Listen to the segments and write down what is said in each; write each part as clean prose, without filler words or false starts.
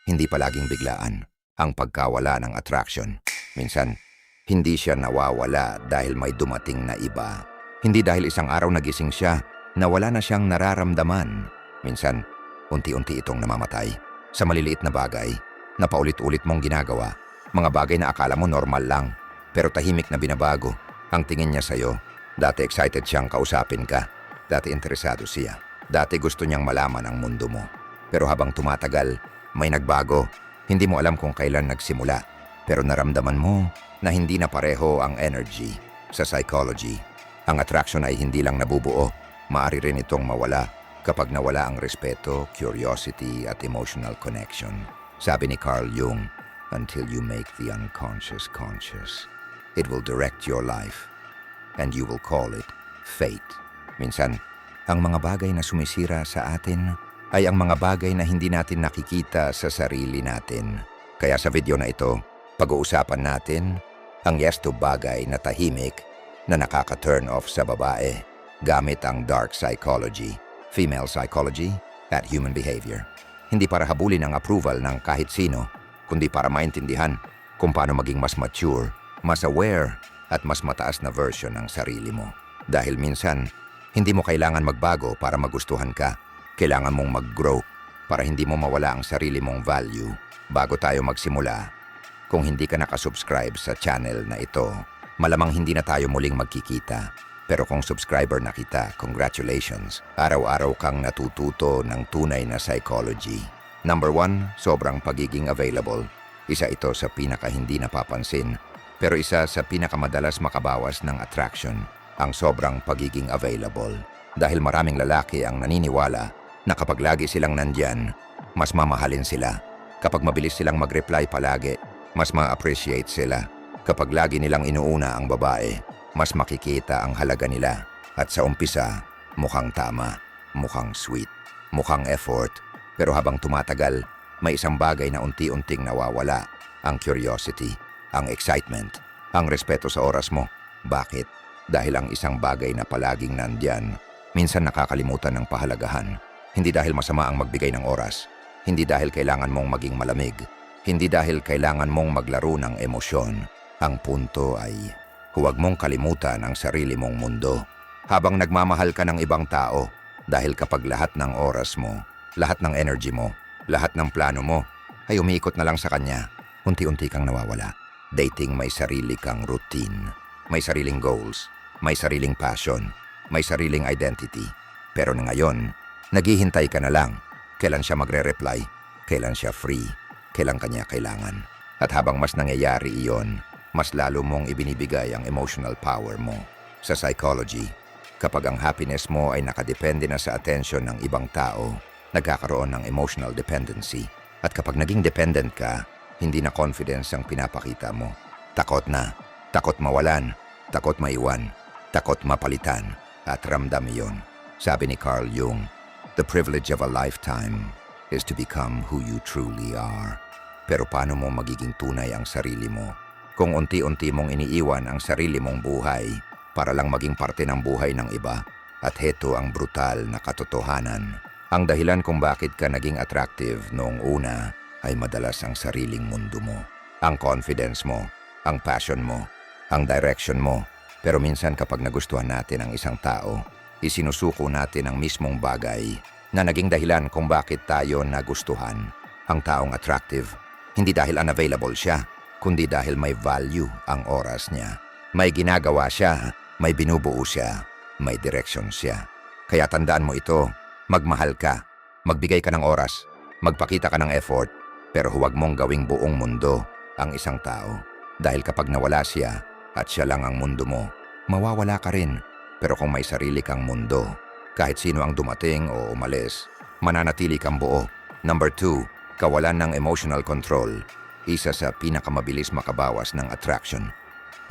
Hindi palaging biglaan ang pagkawala ng attraction. Minsan, hindi siya nawawala dahil may dumating na iba. Hindi dahil isang araw nagising siya na wala na siyang nararamdaman. Minsan, unti-unti itong namamatay sa maliliit na bagay na paulit-ulit mong ginagawa. Mga bagay na akala mo normal lang, pero tahimik na binabago ang tingin niya sa'yo. Dati excited siyang kausapin ka. Dati interesado siya. Dati gusto niyang malaman ang mundo mo. Pero habang tumatagal, may nagbago. Hindi mo alam kung kailan nagsimula. Pero naramdaman mo na hindi na pareho ang energy. Sa psychology, ang attraction ay hindi lang nabubuo. Maaari rin itong mawala kapag nawala ang respeto, curiosity at emotional connection. Sabi ni Carl Jung, until you make the unconscious conscious, it will direct your life. And you will call it fate. Minsan, ang mga bagay na sumisira sa atin ay ang mga bagay na hindi natin nakikita sa sarili natin. Kaya sa video na ito, pag-uusapan natin ang yes to bagay na tahimik na nakaka-turn off sa babae gamit ang dark psychology, female psychology, at human behavior. Hindi para habulin ang approval ng kahit sino, kundi para maintindihan kung paano maging mas mature, mas aware, at mas mataas na version ng sarili mo. Dahil minsan, hindi mo kailangan magbago para magustuhan ka. Kailangan mong mag-grow para hindi mo mawala ang sarili mong value. Bago tayo magsimula, kung hindi ka nakasubscribe sa channel na ito, malamang hindi na tayo muling magkikita. Pero kung subscriber na kita, congratulations. Araw-araw kang natututo ng tunay na psychology. Number 1, sobrang pagiging available. Isa ito sa pinaka hindi napapansin, pero isa sa pinakamadalas makabawas ng attraction, ang sobrang pagiging available. Dahil maraming lalaki ang naniniwala na kapag lagi silang nandyan, mas mamahalin sila. Kapag mabilis silang mag-reply palagi, mas ma-appreciate sila. Kapag lagi nilang inuuna ang babae, mas makikita ang halaga nila. At sa umpisa, mukhang tama, mukhang sweet, mukhang effort. Pero habang tumatagal, may isang bagay na unti-unting nawawala. Ang curiosity, ang excitement, ang respeto sa oras mo. Bakit? Dahil ang isang bagay na palaging nandyan, minsan nakakalimutan ng pahalagahan. Hindi dahil masama ang magbigay ng oras. Hindi dahil kailangan mong maging malamig. Hindi dahil kailangan mong maglaro ng emosyon. Ang punto ay, huwag mong kalimutan ang sarili mong mundo habang nagmamahal ka ng ibang tao. Dahil kapag lahat ng oras mo, lahat ng energy mo, lahat ng plano mo ay umiikot na lang sa kanya, unti-unti kang nawawala. Dating may sarili kang routine, may sariling goals, may sariling passion, may sariling identity. Pero na ngayon, naghihintay ka na lang. Kailan siya magre-reply, kailan siya free, kailan kanya kailangan. At habang mas nangyayari iyon, mas lalo mong ibinibigay ang emotional power mo. Sa psychology, kapag ang happiness mo ay nakadepende na sa attention ng ibang tao, nagkakaroon ng emotional dependency. At kapag naging dependent ka, hindi na confidence ang pinapakita mo. Takot na, takot mawalan, takot maiwan, takot mapalitan, at ramdam iyon. Sabi ni Carl Jung, the privilege of a lifetime is to become who you truly are. Pero paano mo magiging tunay ang sarili mo kung unti-unti mong iniiwan ang sarili mong buhay para lang maging parte ng buhay ng iba? At heto ang brutal na katotohanan. Ang dahilan kung bakit ka naging attractive noong una ay madalas ang sariling mundo mo. Ang confidence mo, ang passion mo, ang direction mo. Pero minsan kapag nagustuhan natin ang isang tao, isinusuko natin ang mismong bagay na naging dahilan kung bakit tayo nagustuhan. Ang taong attractive, hindi dahil unavailable siya, kundi dahil may value ang oras niya. May ginagawa siya, may binubuo siya, may direction siya. Kaya tandaan mo ito, magmahal ka, magbigay ka ng oras, magpakita ka ng effort, pero huwag mong gawing buong mundo ang isang tao. Dahil kapag nawala siya at siya lang ang mundo mo, mawawala ka rin. Pero kung may sarili kang mundo, kahit sino ang dumating o umalis, mananatili kang buo. Number 2, kawalan ng emotional control. Isa sa pinakamabilis makabawas ng attraction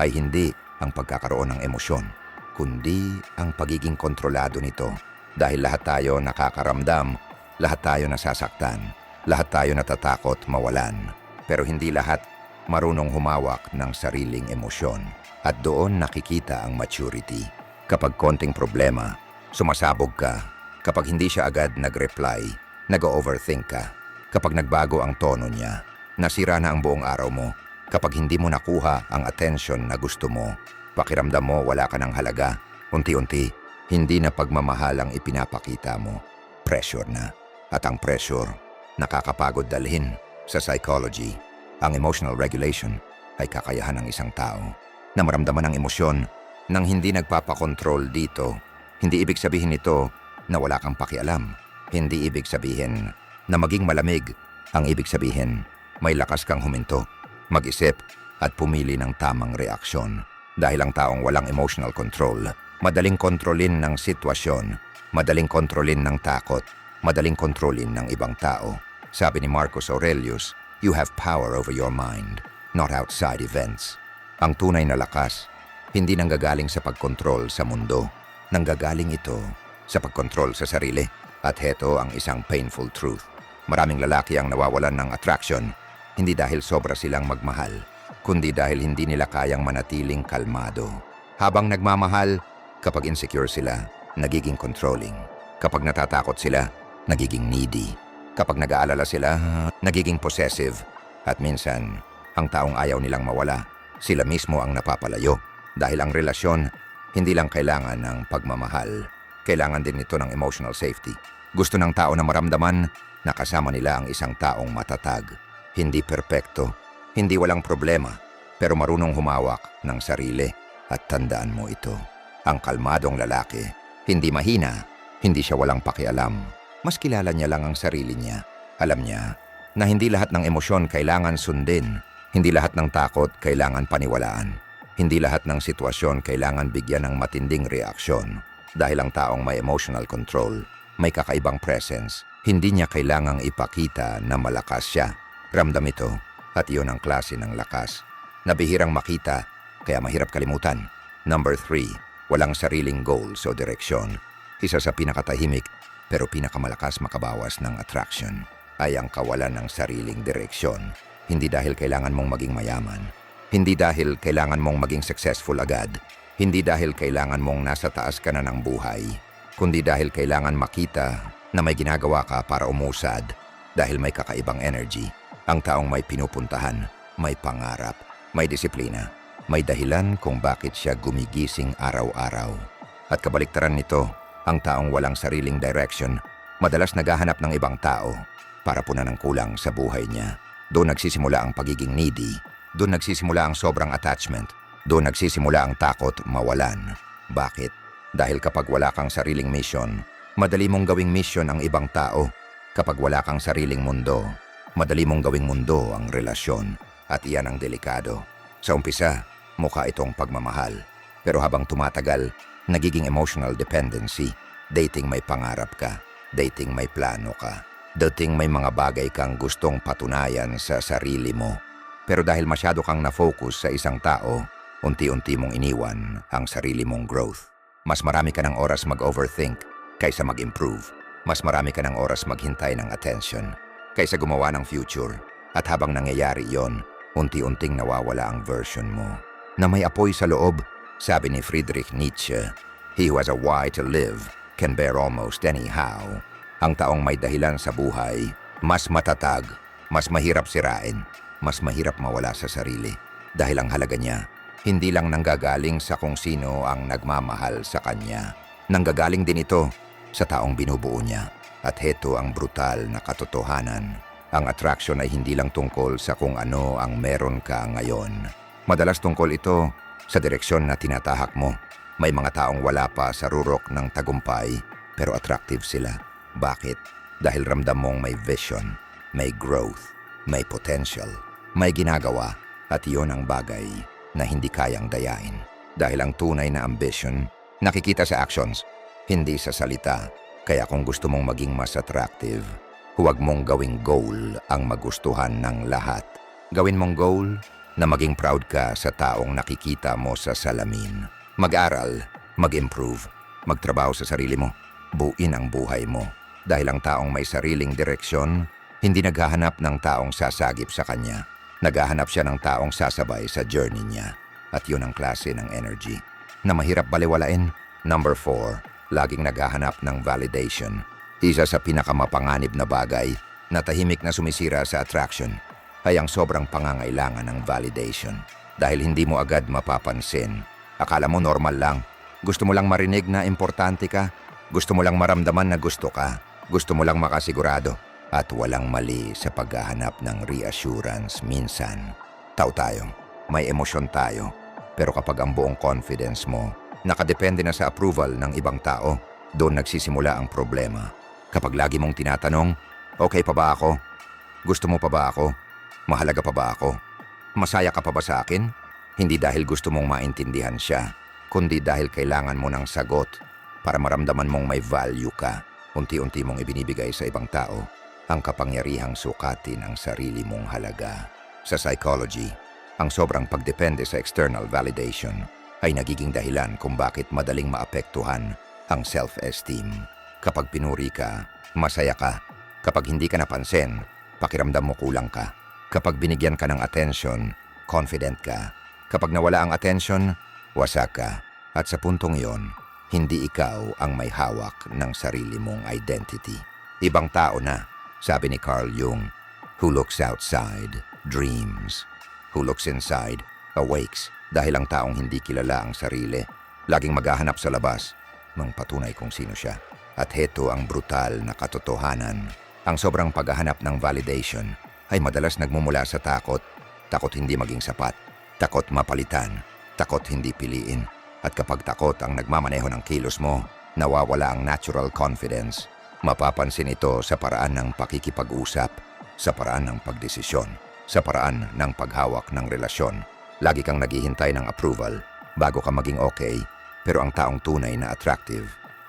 ay hindi ang pagkakaroon ng emosyon, kundi ang pagiging kontrolado nito. Dahil lahat tayo nakakaramdam, lahat tayo nasasaktan, lahat tayo natatakot mawalan. Pero hindi lahat marunong humawak ng sariling emosyon. At doon nakikita ang maturity. Kapag konting problema, sumasabog ka. Kapag hindi siya agad nag-reply, nag-overthink ka. Kapag nagbago ang tono niya, nasira na ang buong araw mo. Kapag hindi mo nakuha ang attention na gusto mo, pakiramdam mo wala ka ng halaga. Unti-unti, hindi na pagmamahal ang ipinapakita mo. Pressure na. At ang pressure, nakakapagod dalhin. Sa psychology, ang emotional regulation ay kakayahan ng isang tao na maramdaman ang emosyon nang hindi nagpapakontrol dito. Hindi ibig sabihin nito na wala kang pakialam. Hindi ibig sabihin na maging malamig. Ang ibig sabihin, may lakas kang huminto, mag-isip at pumili ng tamang reaksyon. Dahil ang taong walang emotional control, madaling kontrolin ng sitwasyon, madaling kontrolin ng takot, madaling kontrolin ng ibang tao. Sabi ni Marcus Aurelius, "You have power over your mind, not outside events." Ang tunay na lakas, hindi nanggagaling sa pagkontrol sa mundo. Nanggagaling ito sa pagkontrol sa sarili. At heto ang isang painful truth. Maraming lalaki ang nawawalan ng attraction, hindi dahil sobra silang magmahal, kundi dahil hindi nila kayang manatiling kalmado. Habang nagmamahal, kapag insecure sila, nagiging controlling. Kapag natatakot sila, nagiging needy. Kapag nag-aalala sila, nagiging possessive. At minsan, ang taong ayaw nilang mawala, sila mismo ang napapalayo. Dahil ang relasyon, hindi lang kailangan ng pagmamahal. Kailangan din nito ng emotional safety. Gusto ng tao na maramdaman na kasama nila ang isang taong matatag. Hindi perpekto, hindi walang problema, pero marunong humawak ng sarili. At tandaan mo ito, ang kalmadong lalaki, hindi mahina, hindi siya walang pakialam. Mas kilala niya lang ang sarili niya. Alam niya na hindi lahat ng emosyon kailangan sundin. Hindi lahat ng takot kailangan paniwalaan. Hindi lahat ng sitwasyon kailangan bigyan ng matinding reaksyon. Dahil ang taong may emotional control, may kakaibang presence, hindi niya kailangang ipakita na malakas siya. Ramdam ito, at iyon ang klase ng lakas. Nabihirang makita, kaya mahirap kalimutan. Number 3, walang sariling goals o direksyon. Isa sa pinakatahimik, pero pinakamalakas makabawas ng attraction, ay ang kawalan ng sariling direksyon. Hindi dahil kailangan mong maging mayaman. Hindi dahil kailangan mong maging successful agad. Hindi dahil kailangan mong nasa taas ka na ng buhay, kundi dahil kailangan makita na may ginagawa ka para umusad dahil may kakaibang energy. Ang taong may pinupuntahan, may pangarap, may disiplina, may dahilan kung bakit siya gumigising araw-araw. At kabaliktaran nito, ang taong walang sariling direction, madalas naghahanap ng ibang tao para punan ng kulang sa buhay niya. Doon nagsisimula ang pagiging needy, doon nagsisimula ang sobrang attachment, doon nagsisimula ang takot mawalan. Bakit? Dahil kapag wala kang sariling mission, madali mong gawing mission ang ibang tao. Kapag wala kang sariling mundo, madali mong gawing mundo ang relasyon. At iyan ang delikado. Sa umpisa, mukha itong pagmamahal. Pero habang tumatagal, nagiging emotional dependency. Dating may pangarap ka, dating may plano ka, dating may mga bagay kang gustong patunayan sa sarili mo. Pero dahil masyado kang na-focus sa isang tao, unti-unti mong iniwan ang sarili mong growth. Mas marami ka ng oras mag-overthink kaysa mag-improve. Mas marami ka ng oras maghintay ng attention kaysa gumawa ng future. At habang nangyayari yon, unti-unting nawawala ang version mo. Na may apoy sa loob, sabi ni Friedrich Nietzsche, "He who has a why to live can bear almost anyhow." Ang taong may dahilan sa buhay, mas matatag, mas mahirap sirain, mas mahirap mawala sa sarili. Dahil ang halaga niya, hindi lang nanggagaling sa kung sino ang nagmamahal sa kanya. Nanggagaling din ito sa taong binubuo niya. At heto ang brutal na katotohanan. Ang attraction ay hindi lang tungkol sa kung ano ang meron ka ngayon. Madalas tungkol ito sa direksyon na tinatahak mo. May mga taong wala pa sa rurok ng tagumpay, pero attractive sila. Bakit? Dahil ramdam mong may vision, may growth, may potential, may ginagawa, at iyon ang bagay na hindi kayang dayain. Dahil ang tunay na ambition, nakikita sa actions, hindi sa salita. Kaya kung gusto mong maging mas attractive, huwag mong gawing goal ang magustuhan ng lahat. Gawin mong goal na maging proud ka sa taong nakikita mo sa salamin. Mag-aral, mag-improve, magtrabaho sa sarili mo, buuin ang buhay mo. Dahil ang taong may sariling direksyon, hindi naghahanap ng taong sasagip sa kanya. Naghahanap siya ng taong sasabay sa journey niya. At yun ang klase ng energy na mahirap baliwalain. Number 4, laging naghahanap ng validation. Isa sa pinakamapanganib na bagay na tahimik na sumisira sa attraction ay ang sobrang pangangailangan ng validation. Dahil hindi mo agad mapapansin. Akala mo normal lang. Gusto mo lang marinig na importante ka. Gusto mo lang maramdaman na gusto ka. Gusto mo lang makasigurado. At walang mali sa paghahanap ng reassurance minsan. Tao tayo. May emosyon tayo. Pero kapag ang buong confidence mo nakadepende na sa approval ng ibang tao, doon nagsisimula ang problema. Kapag lagi mong tinatanong, okay pa ba ako? Gusto mo pa ba ako? Mahalaga pa ba ako? Masaya ka pa ba sa akin? Hindi dahil gusto mong maintindihan siya, kundi dahil kailangan mo ng sagot para maramdaman mong may value ka. Unti-unti mong ibinibigay sa ibang tao ang kapangyarihang sukatin ang sarili mong halaga. Sa psychology, ang sobrang pagdepende sa external validation ay nagiging dahilan kung bakit madaling maapektuhan ang self-esteem. Kapag pinuri ka, masaya ka. Kapag hindi ka napansin, pakiramdam mo kulang ka. Kapag binigyan ka ng attention, confident ka. Kapag nawala ang attention, wasak ka. At sa puntong iyon, hindi ikaw ang may hawak ng sarili mong identity. Ibang tao na, sabi ni Carl Jung, who looks outside, dreams. Who looks inside, awakes. Dahil ang taong hindi kilala ang sarili, laging maghahanap sa labas, ng patunay kung sino siya. At heto ang brutal na katotohanan. Ang sobrang paghahanap ng validation ay madalas nagmumula sa takot. Takot hindi maging sapat. Takot mapalitan. Takot hindi piliin. At kapag takot ang nagmamaneho ng kilos mo, nawawala ang natural confidence. Mapapansin ito sa paraan ng pakikipag-usap, sa paraan ng pagdesisyon, sa paraan ng paghawak ng relasyon. Lagi kang naghihintay ng approval bago ka maging okay, pero ang taong tunay na attractive.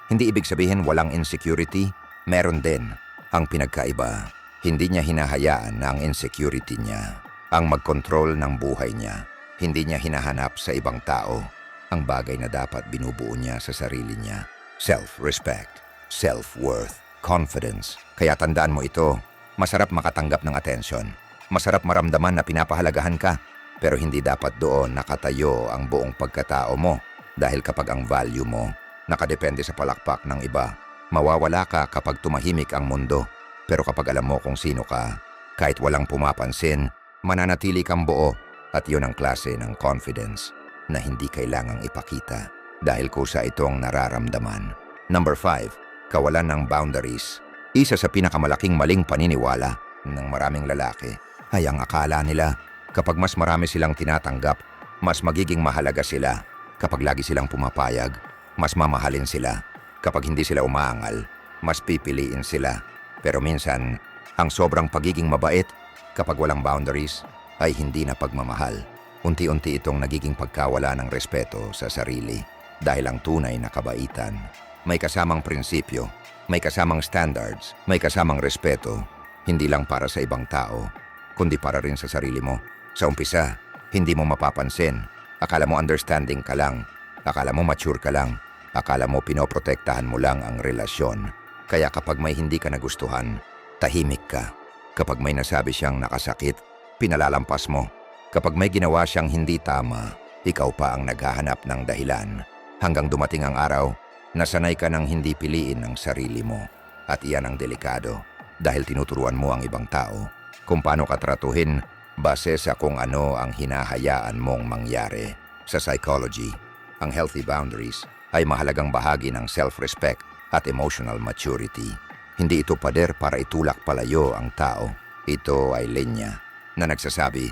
Hindi ibig sabihin walang insecurity, meron din. Ang pinagkaiba, hindi niya hinahayaan na ang insecurity niya ang magkontrol ng buhay niya. Hindi niya hinahanap sa ibang tao ang bagay na dapat binubuo niya sa sarili niya. Self-respect, self-worth, confidence. Kaya tandaan mo ito, masarap makatanggap ng atensyon. Masarap maramdaman na pinapahalagahan ka, pero hindi dapat doon nakatayo ang buong pagkatao mo. Dahil kapag ang value mo nakadepende sa palakpak ng iba, mawawala ka kapag tumahimik ang mundo. Pero kapag alam mo kung sino ka, kahit walang pumapansin, mananatili kang buo. At yun ang klase ng confidence na hindi kailangang ipakita dahil kusa itong nararamdaman. Number 5, kawalan ng boundaries. Isa sa pinakamalaking maling paniniwala ng maraming lalaki ay ang akala nila kapag mas marami silang tinatanggap, mas magiging mahalaga sila. Kapag lagi silang pumapayag, mas mamahalin sila. Kapag hindi sila umaangal, mas pipiliin sila. Pero minsan, ang sobrang pagiging mabait kapag walang boundaries ay hindi na pagmamahal. Unti-unti itong nagiging pagkawala ng respeto sa sarili dahil ang tunay na kabaitan may kasamang prinsipyo, may kasamang standards, may kasamang respeto, hindi lang para sa ibang tao, kundi para rin sa sarili mo. Sa umpisa, hindi mo mapapansin. Akala mo understanding ka lang, akala mo mature ka lang, akala mo pinoprotektahan mo lang ang relasyon. Kaya kapag may hindi ka nagustuhan, tahimik ka. Kapag may nasabi siyang nakasakit, pinalalampas mo. Kapag may ginawa siyang hindi tama, ikaw pa ang naghahanap ng dahilan. Hanggang dumating ang araw, nasanay ka ng hindi piliin ang sarili mo. At iyan ang delikado dahil tinuturuan mo ang ibang tao kung paano ka tratuhin base sa kung ano ang hinahayaan mong mangyari. Sa psychology, ang healthy boundaries ay mahalagang bahagi ng self-respect at emotional maturity. Hindi ito pader para itulak palayo ang tao. Ito ay linya na nagsasabi,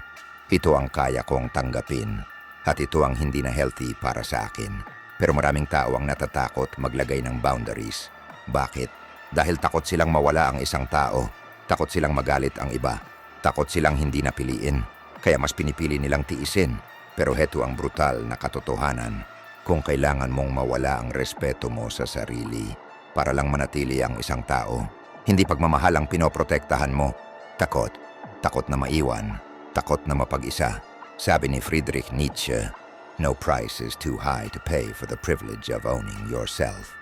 ito ang kaya kong tanggapin at ito ang hindi na healthy para sa akin. Pero maraming tao ang natatakot maglagay ng boundaries. Bakit? Dahil takot silang mawala ang isang tao, takot silang magalit ang iba, takot silang hindi napiliin, kaya mas pinipili nilang tiisin. Pero heto ang brutal na katotohanan. Kung kailangan mong mawala ang respeto mo sa sarili para lang manatili ang isang tao, hindi pagmamahal ang pinoprotektahan mo. Takot. Takot na maiwan. Takot na mapag-isa. Sabi ni Friedrich Nietzsche, no price is too high to pay for the privilege of owning yourself.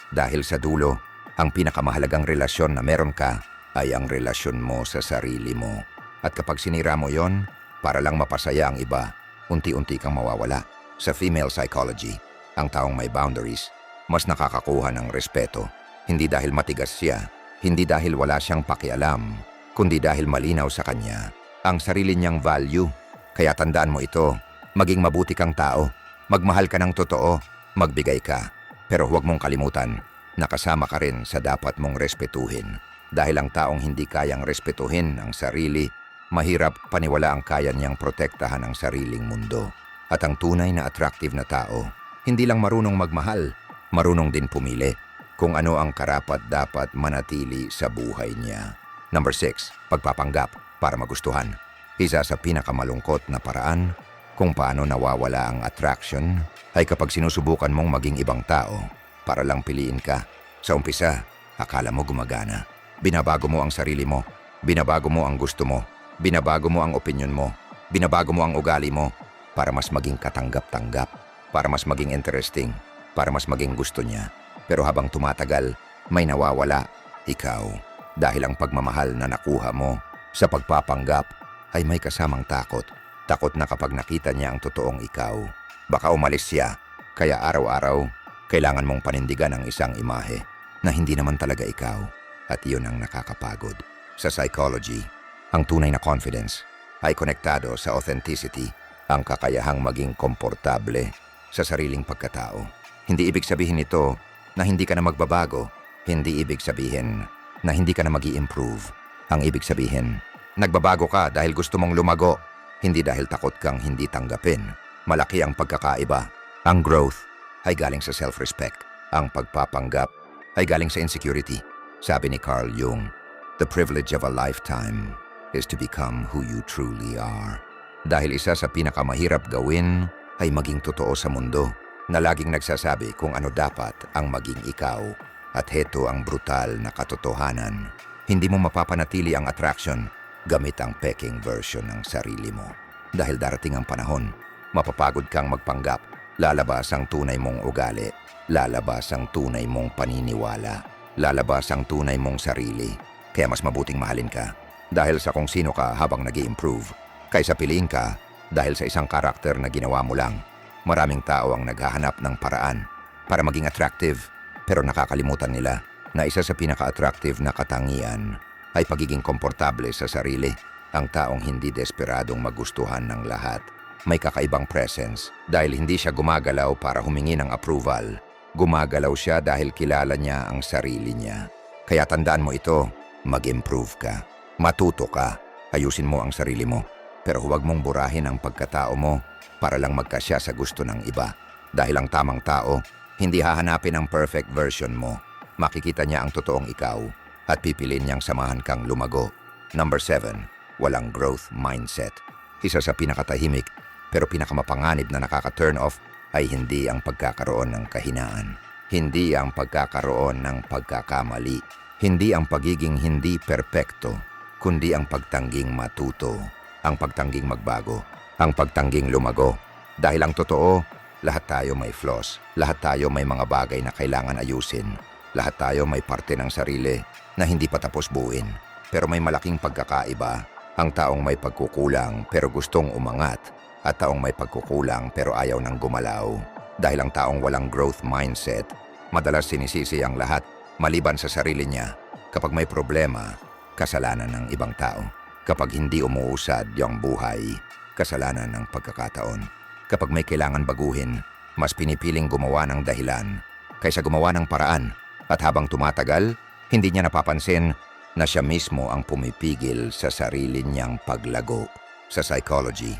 Dahil sa dulo, ang pinakamahalagang relasyon na meron ka ay ang relasyon mo sa sarili mo. At kapag sinira mo yon, para lang mapasaya ang iba, unti-unti kang mawawala. Sa female psychology, ang taong may boundaries, mas nakakakuha ng respeto. Hindi dahil matigas siya, Hindi dahil wala siyang pakialam, kundi dahil malinaw sa kanya ang sarili niyang value. Kaya tandaan mo ito, maging mabuti kang tao, magmahal ka ng totoo, magbigay ka. Pero huwag mong kalimutan, nakasama ka rin sa dapat mong respetuhin. Dahil ang taong hindi kayang respetuhin ang sarili, mahirap paniwala ang kaya niyang protektahan ang sariling mundo. At ang tunay na attractive na tao, hindi lang marunong magmahal, marunong din pumili kung ano ang karapat-dapat manatili sa buhay niya. Number 6, pagpapanggap para magustuhan. Isa sa pinakamalungkot na paraan kung paano nawawala ang attraction ay kapag sinusubukan mong maging ibang tao para lang piliin ka. Sa umpisa, akala mo gumagana. Binabago mo ang sarili mo, binabago mo ang gusto mo, binabago mo ang opinyon mo, binabago mo ang ugali mo para mas maging katanggap-tanggap, para mas maging interesting, para mas maging gusto niya. Pero habang tumatagal, may nawawala, ikaw. Dahil ang pagmamahal na nakuha mo sa pagpapanggap ay may kasamang takot. Takot na kapag nakita niya ang totoong ikaw, baka umalis siya. Kaya araw-araw, kailangan mong panindigan ang isang imahe na hindi naman talaga ikaw. At iyon ang nakakapagod. Sa psychology, ang tunay na confidence ay konektado sa authenticity, ang kakayahang maging komportable sa sariling pagkatao. Hindi ibig sabihin nito na hindi ka na magbabago. Hindi ibig sabihin na hindi ka na mag-i-improve. Ang ibig sabihin, nagbabago ka dahil gusto mong lumago, hindi dahil takot kang hindi tanggapin. Malaki ang pagkakaiba. Ang growth ay galing sa self-respect. Ang pagpapanggap ay galing sa insecurity. Sabi ni Carl Jung, "The privilege of a lifetime is to become who you truly are." Dahil isa sa pinakamahirap gawin ay maging totoo sa mundo na laging nagsasabi kung ano dapat ang maging ikaw. At heto ang brutal na katotohanan. Hindi mo mapapanatili ang attraction gamit ang peking version ng sarili mo. Dahil darating ang panahon, mapapagod kang magpanggap, lalabas ang tunay mong ugali, lalabas ang tunay mong paniniwala, lalabas ang tunay mong sarili. Kaya mas mabuting mahalin ka dahil sa kung sino ka habang nag-i-improve, kaysa piliin ka dahil sa isang karakter na ginawa mo lang. Maraming tao ang naghahanap ng paraan para maging attractive, pero nakakalimutan nila na isa sa pinaka-attractive na katangian ay pagiging komportable sa sarili. Ang taong hindi desperadong magustuhan ng lahat. May kakaibang presence dahil hindi siya gumagalaw para humingi ng approval. Gumagalaw siya dahil kilala niya ang sarili niya. Kaya tandaan mo ito, mag-improve ka. Matuto ka, ayusin mo ang sarili mo. Pero huwag mong burahin ang pagkatao mo para lang magkasya sa gusto ng iba. Dahil ang tamang tao, hindi hahanapin ang perfect version mo. Makikita niya ang totoong ikaw at pipiliin niyang samahan kang lumago. Number 7, walang growth mindset. Isa sa pinakatahimik pero pinakamapanganib na nakaka-turn off ay hindi ang pagkakaroon ng kahinaan. Hindi ang pagkakaroon ng pagkakamali. Hindi ang pagiging hindi perpekto, kundi ang pagtangging matuto, ang pagtangging magbago, ang pagtangging lumago. Dahil ang totoo, lahat tayo may flaws, lahat tayo may mga bagay na kailangan ayusin, lahat tayo may parte ng sarili na hindi pa tapos buuin. Pero may malaking pagkakaiba, ang taong may pagkukulang pero gustong umangat, at taong may pagkukulang pero ayaw nang gumalaw. Dahil ang taong walang growth mindset, madalas sinisisi ang lahat maliban sa sarili niya. Kapag may problema, kasalanan ng ibang tao. Kapag hindi umuusad yung buhay, kasalanan ng pagkakataon. Kapag may kailangan baguhin, mas pinipiling gumawa ng dahilan kaysa gumawa ng paraan. At habang tumatagal, hindi niya napapansin na siya mismo ang pumipigil sa sarili niyang paglago. Sa psychology,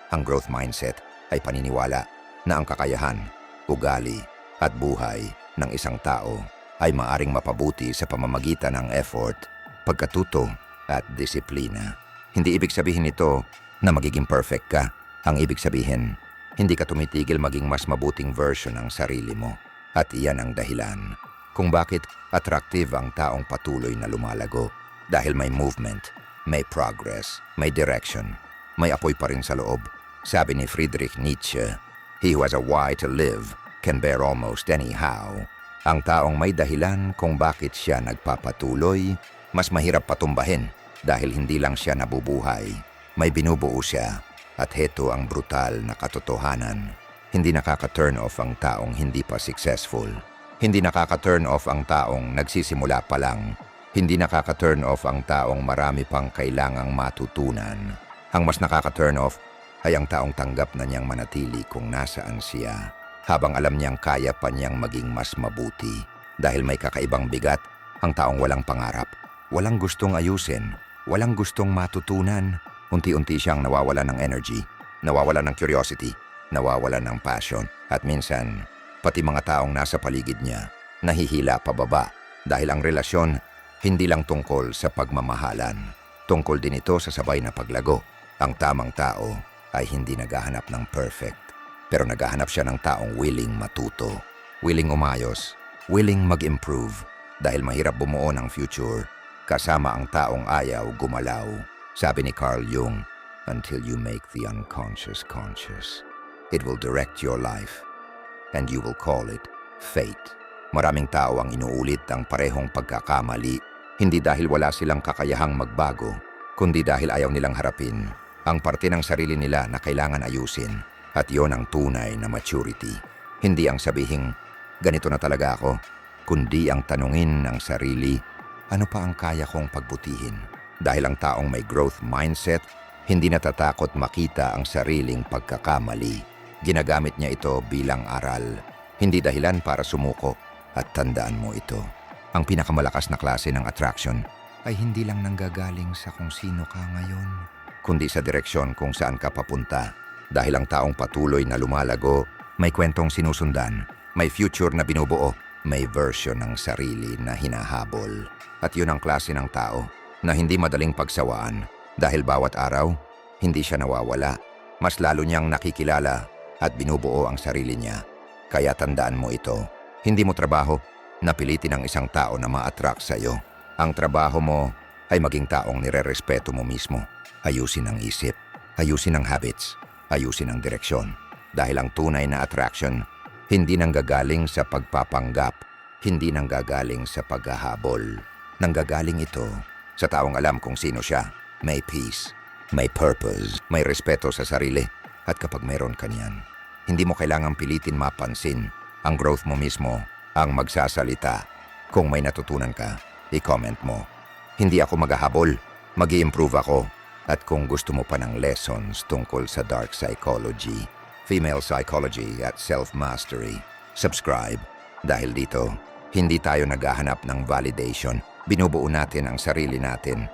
ang growth mindset ay paniniwala na ang kakayahan, ugali at buhay ng isang tao ay maaring mapabuti sa pamamagitan ng effort, pagkatuto at disiplina. Hindi ibig sabihin nito na magiging perfect ka. Ang ibig sabihin, hindi ka tumitigil maging mas mabuting version ng sarili mo. At iyan ang dahilan kung bakit attractive ang taong patuloy na lumalago. Dahil may movement, may progress, may direction, may apoy pa rin sa loob. Sabi ni Friedrich Nietzsche, "He who has a why to live can bear almost anyhow." Ang taong may dahilan kung bakit siya nagpapatuloy, mas mahirap patumbahin dahil hindi lang siya nabubuhay. May binubuo siya. At heto ang brutal na katotohanan. Hindi nakaka-turn off ang taong hindi pa successful. Hindi nakaka-turn off ang taong nagsisimula pa lang. Hindi nakaka-turn off ang taong marami pang kailangang matutunan. Ang mas nakaka-turn off ay ang taong tanggap na niyang manatili kung nasaan siya, habang alam niyang kaya pa niyang maging mas mabuti. Dahil may kakaibang bigat, ang taong walang pangarap, walang gustong ayusin, walang gustong matutunan. Unti-unti siyang nawawala ng energy, nawawala ng curiosity, nawawala ng passion, at minsan, pati mga taong nasa paligid niya, nahihila pababa dahil ang relasyon hindi lang tungkol sa pagmamahalan. Tungkol din ito sa sabay na paglago. Ang tamang tao ay hindi naghahanap ng perfect, pero naghahanap siya ng taong willing matuto, willing umayos, willing mag-improve, dahil mahirap bumuo ng future kasama ang taong ayaw gumalaw. Sabi ni Carl Jung, "Until you make the unconscious conscious, it will direct your life, and you will call it fate." Maraming tao ang inuulit ang parehong pagkakamali, hindi dahil wala silang kakayahang magbago, kundi dahil ayaw nilang harapin ang parte ng sarili nila na kailangan ayusin. At yon ang tunay na maturity. Hindi ang sabihing, ganito na talaga ako, kundi ang tanungin ng sarili, ano pa ang kaya kong pagbutihin? Dahil ang taong may growth mindset, hindi natatakot makita ang sariling pagkakamali. Ginagamit niya ito bilang aral, hindi dahilan para sumuko. At tandaan mo ito, ang pinakamalakas na klase ng attraction ay hindi lang nanggagaling sa kung sino ka ngayon, kundi sa direksyon kung saan ka papunta. Dahil ang taong patuloy na lumalago, may kwentong sinusundan, may future na binubuo, may version ng sarili na hinahabol. At yun ang klase ng tao na hindi madaling pagsawaan dahil bawat araw, hindi siya nawawala. Mas lalo niyang nakikilala at binubuo ang sarili niya. Kaya tandaan mo ito. Hindi mo trabaho na pilitin ang isang tao na ma-attract sa'yo. Ang trabaho mo ay maging taong nire-respeto mo mismo. Ayusin ang isip, ayusin ang habits, ayusin ang direksyon. Dahil ang tunay na attraction, hindi nanggagaling sa pagpapanggap, hindi nanggagaling sa paghahabol. Nanggagaling ito sa taong alam kung sino siya. May peace, may purpose, may respeto sa sarili. At kapag meron ka niyan, hindi mo kailangang pilitin mapansin. Ang growth mo mismo ang magsasalita. Kung may natutunan ka, i-comment mo. Hindi ako maghahabol, mag-i-improve ako. At kung gusto mo pa ng lessons tungkol sa dark psychology, female psychology at self-mastery, subscribe. Dahil dito, hindi tayo naghahanap ng validation. Binubuo natin ang sarili natin